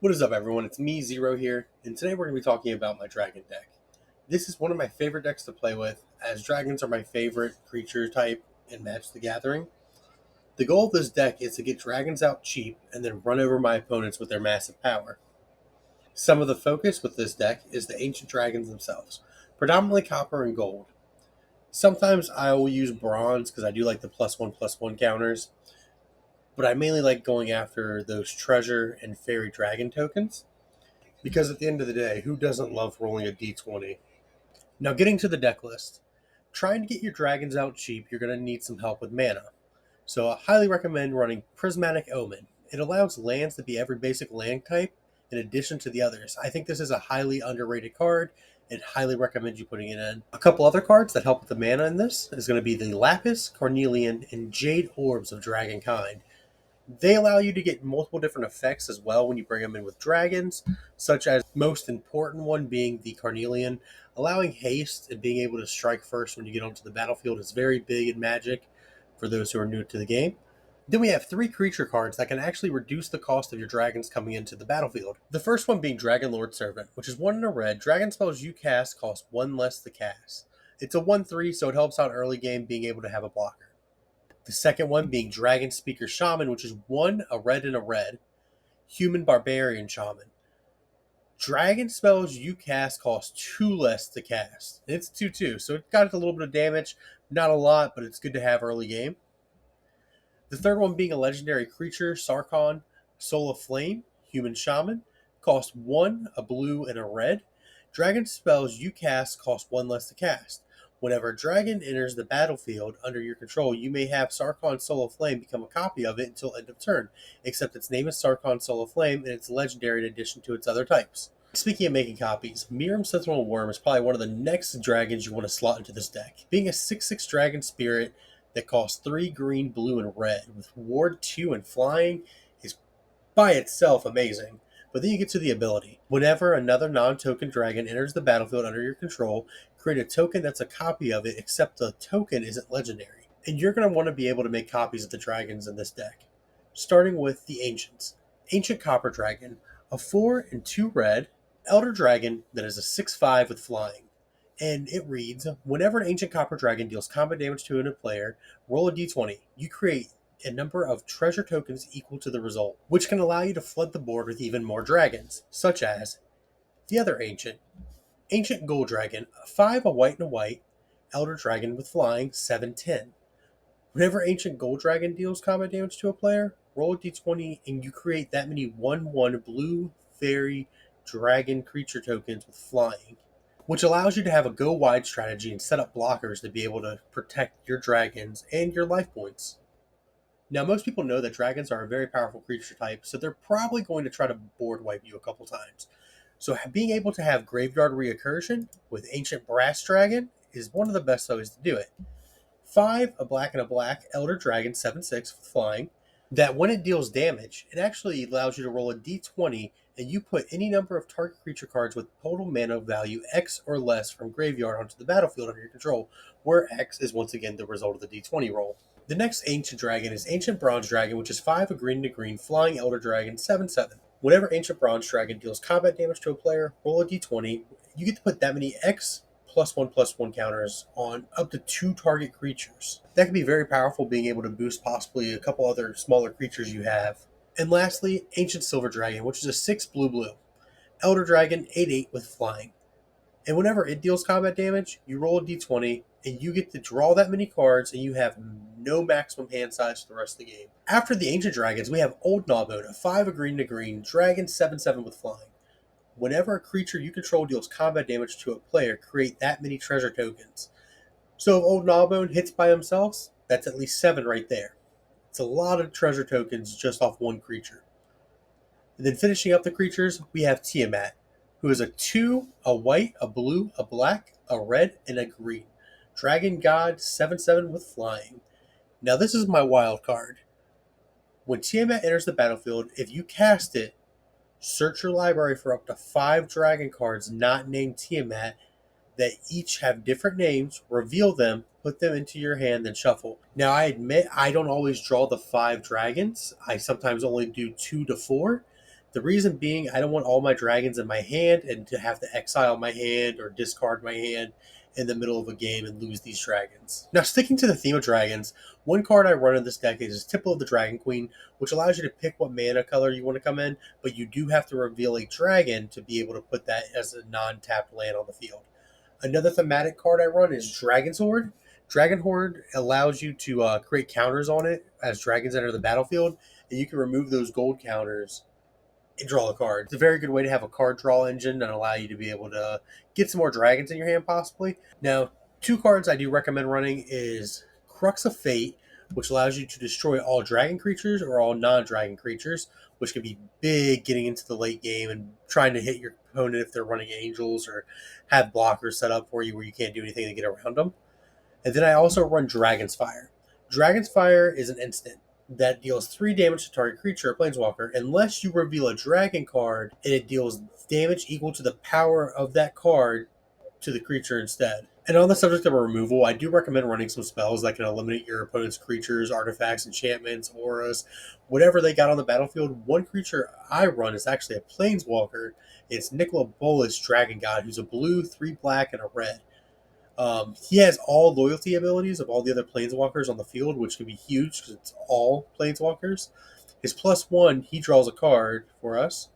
What is up, everyone? It's me, Zero, here, and today we're going to be talking about my dragon deck. This is one of my favorite decks to play with, as dragons are my favorite creature type in Magic the Gathering. The goal of this deck is to get dragons out cheap and then run over my opponents with their massive power. Some of the focus with this deck is the ancient dragons themselves, predominantly copper and gold. Sometimes I will use bronze because I do like the +1/+1 counters, but I mainly like going after those treasure and fairy dragon tokens. Because at the end of the day, who doesn't love rolling a d20? Now, getting to the deck list. Trying to get your dragons out cheap, you're going to need some help with mana. So I highly recommend running Prismatic Omen. It allows lands to be every basic land type in addition to the others. I think this is a highly underrated card and highly recommend you putting it in. A couple other cards that help with the mana in this is going to be the Lapis, Carnelian, and Jade Orbs of Dragonkind. They allow you to get multiple different effects as well when you bring them in with dragons, such as most important one being the Carnelian. Allowing haste and being able to strike first when you get onto the battlefield is very big in Magic for those who are new to the game. Then we have three creature cards that can actually reduce the cost of your dragons coming into the battlefield. The first one being Dragon Lord Servant, which is 1 in a red. Dragon spells you cast cost 1 less to cast. It's a 1/3, so it helps out early game being able to have a blocker. The second one being Dragon Speaker Shaman, which is 1 a red and a red. Human Barbarian Shaman. Dragon spells you cast cost 2 less to cast. It's 2/2, so it got a little bit of damage. Not a lot, but it's good to have early game. The third one being a legendary creature, Sarkhan, Soul of Flame, Human Shaman. Cost 1 a blue and a red. Dragon spells you cast cost 1 less to cast. Whenever a dragon enters the battlefield under your control, you may have Sarkhan Soul of Flame become a copy of it until end of turn, except its name is Sarkhan Soul of Flame and it's legendary in addition to its other types. Speaking of making copies, Miram Sentinel Worm is probably one of the next dragons you want to slot into this deck. Being a 6/6 dragon spirit that costs 3 green, blue, and red with Ward 2 and flying is by itself amazing. But then you get to the ability. Whenever another non-token dragon enters the battlefield under your control, create a token that's a copy of it, except the token isn't legendary. And you're going to want to be able to make copies of the dragons in this deck. Starting with the Ancients. Ancient Copper Dragon, a 4 and 2 red, Elder Dragon that is a 6/5 with flying. And it reads, whenever an Ancient Copper Dragon deals combat damage to a player, roll a d20. You create a number of treasure tokens equal to the result, which can allow you to flood the board with even more dragons, such as the other Ancient Gold Dragon, 5 a white and a white, Elder Dragon with flying, 7/10. Whenever Ancient Gold Dragon deals combat damage to a player, roll a d20 and you create that many 1/1 blue fairy dragon creature tokens with flying, which allows you to have a go wide strategy and set up blockers to be able to protect your dragons and your life points. Now, most people know that dragons are a very powerful creature type, so they're probably going to try to board wipe you a couple times. So being able to have Graveyard Reoccursion with Ancient Brass Dragon is one of the best ways to do it. 5, a black and a black, Elder Dragon, 7/6 with flying, that when it deals damage, it actually allows you to roll a d20 and you put any number of target creature cards with total mana value X or less from graveyard onto the battlefield under your control, where X is once again the result of the d20 roll. The next Ancient Dragon is Ancient Bronze Dragon, which is 5 a green to green, flying Elder Dragon, 7/7. Whenever Ancient Bronze Dragon deals combat damage to a player, roll a d20. You get to put that many X +1/+1 counters on up to 2 target creatures. That can be very powerful, being able to boost possibly a couple other smaller creatures you have. And lastly, Ancient Silver Dragon, which is a 6 blue, Elder Dragon, 8/8 with flying. And whenever it deals combat damage, you roll a d20 and you get to draw that many cards and you have no maximum hand size for the rest of the game. After the Ancient Dragons, we have Old Gnawbone, a 5 a green to green, dragon, 7/7 with flying. Whenever a creature you control deals combat damage to a player, create that many treasure tokens. So if Old Gnawbone hits by himself, that's at least 7 right there. It's a lot of treasure tokens just off one creature. And then finishing up the creatures, we have Tiamat, who is a 2, a white, a blue, a black, a red, and a green. Dragon God, 7/7 with flying. Now this is my wild card. When Tiamat enters the battlefield, if you cast it, search your library for up to 5 dragon cards not named Tiamat that each have different names, reveal them, put them into your hand, then shuffle. Now, I admit I don't always draw the 5 dragons. I sometimes only do 2 to 4. The reason being, I don't want all my dragons in my hand and to have to exile my hand or discard my hand in the middle of a game and lose these dragons. Now, sticking to the theme of dragons, one card I run in this deck is Tipple of the Dragon Queen, which allows you to pick what mana color you want to come in, but you do have to reveal a dragon to be able to put that as a non-tapped land on the field. Another thematic card I run is Dragon's Horde. Dragon Horde allows you to create counters on it as dragons enter the battlefield, and you can remove those gold counters and draw a card. It's a very good way to have a card draw engine and allow you to be able to get some more dragons in your hand, possibly. Now, two cards I do recommend running is Crux of Fate, which allows you to destroy all dragon creatures or all non-dragon creatures, which can be big getting into the late game and trying to hit your opponent if they're running angels or have blockers set up for you where you can't do anything to get around them. And then I also run Dragon's Fire. Dragon's Fire is an instant that deals 3 damage to target creature or planeswalker unless you reveal a dragon card and it deals damage equal to the power of that card to the creature instead. And on the subject of removal, I do recommend running some spells that can eliminate your opponent's creatures, artifacts, enchantments, auras, whatever they got on the battlefield. One creature I run is actually a planeswalker. It's Nicola Bolas Dragon God, who's a blue, 3 black, and a red. He has all loyalty abilities of all the other planeswalkers on the field, which can be huge because it's all planeswalkers. His +1, he draws a card for us.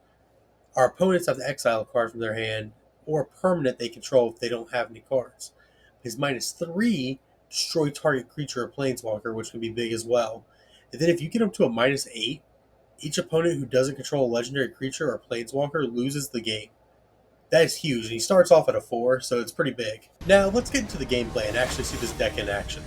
Our opponents have to exile a card from their hand or a permanent they control if they don't have any cards. His -3, destroy target creature or planeswalker, which can be big as well. And then if you get him to a -8, each opponent who doesn't control a legendary creature or planeswalker loses the game. That is huge, and he starts off at a 4, so it's pretty big. Now, let's get into the gameplay and actually see this deck in action.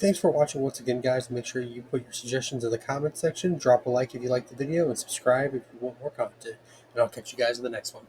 Thanks for watching once again, guys. Make sure you put your suggestions in the comment section. Drop a like if you liked the video, and subscribe if you want more content. And I'll catch you guys in the next one.